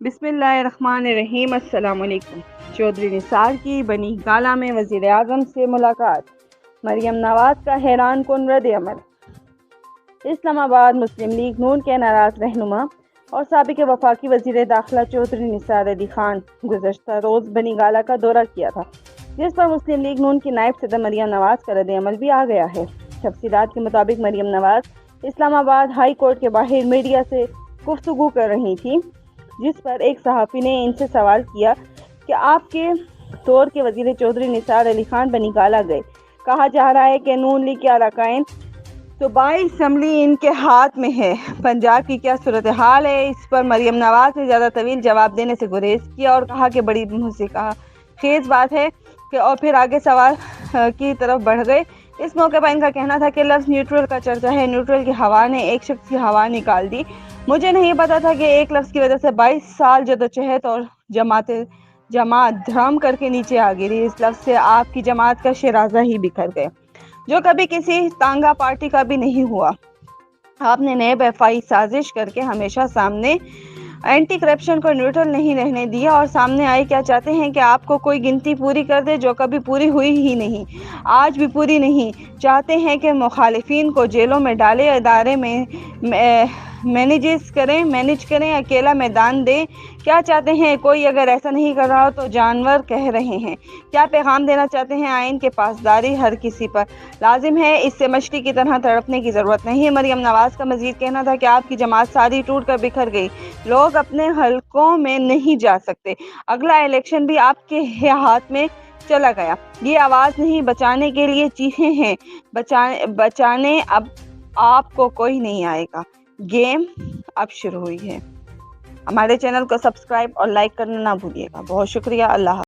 बिस्मिल्लाहिर्रहमानिर्रहीम। अस्सलाम वालेकुम। चौधरी निसार की बनी गाला में वज़ीर आज़म से मुलाकात, मरियम नवाज का हैरान कुन रद्द-ए-अमल। इस्लामाबाद मुस्लिम लीग नून के नाराज़ रहनुमा और साबिक़ वफाकी वज़ीर दाखिला चौधरी निसार अली खान गुज़श्ता रोज़ बनी गाला का दौरा किया था, जिस पर मुस्लिम लीग नून की नायब सदर मरियम नवाज का रद्द-ए-अमल भी आ गया है। तफसीलात के मुताबिक मरियम नवाज इस्लामाबाद हाई कोर्ट के बाहर मीडिया से गुफ्तगू कर रही थी, जिस पर एक सहाफ़ी ने इनसे सवाल किया कि आपके दौर के वज़ीर चौधरी निसार अली खान बनी गाला गए। कहा जा रहा है कि नून लीग के अरकाइन सूबाई असम्बली इनके हाथ में है। पंजाब की क्या सूरत हाल है? इस पर मरियम नवाज ने ज़्यादा तवील जवाब देने से गुरेज किया और कहा कि बड़ी खेज़ बात है कि और फिर आगे सवाल की तरफ बढ़ गए। इस मौके पर इनका कहना था कि लफ्ज़ न्यूट्रल का चर्चा है, न्यूट्रल की हवा ने एक शख्स की हवा निकाल दी। मुझे नहीं पता था कि एक लफ्ज़ की वजह से 22 साल जदोजहद और जमात धर्म करके नीचे आ गिरी। इस लफ्ज़ से आपकी जमात का शराजा ही बिखर गए, जो कभी किसी तांगा पार्टी का भी नहीं हुआ। आपने नए वफाई साजिश करके हमेशा सामने एंटी करप्शन को न्यूट्रल नहीं रहने दिया और सामने आए क्या चाहते हैं कि आपको कोई गिनती पूरी कर दे जो कभी पूरी हुई ही नहीं, आज भी पूरी नहीं। चाहते हैं कि मुखालिफिन को जेलों में डाले, इदारे में मैनेज करें, अकेला मैदान दें। क्या चाहते हैं? कोई अगर ऐसा नहीं कर रहा हो तो जानवर कह रहे हैं। क्या पैगाम देना चाहते हैं? आइन के पासदारी हर किसी पर लाजिम है, इससे मछली की तरह तड़पने की ज़रूरत नहीं है। मरियम नवाज का मजीद कहना था कि आपकी जमात सारी टूट कर बिखर गई, लोग अपने हलकों में नहीं जा सकते, अगला इलेक्शन भी आपके हाथ में चला गया। ये आवाज़ नहीं, बचाने के लिए चीखें हैं, बचाने अब आपको कोई नहीं आएगा। गेम अब शुरू हुई है। हमारे चैनल को सब्सक्राइब और लाइक करना ना भूलिएगा। बहुत शुक्रिया। अल्लाह।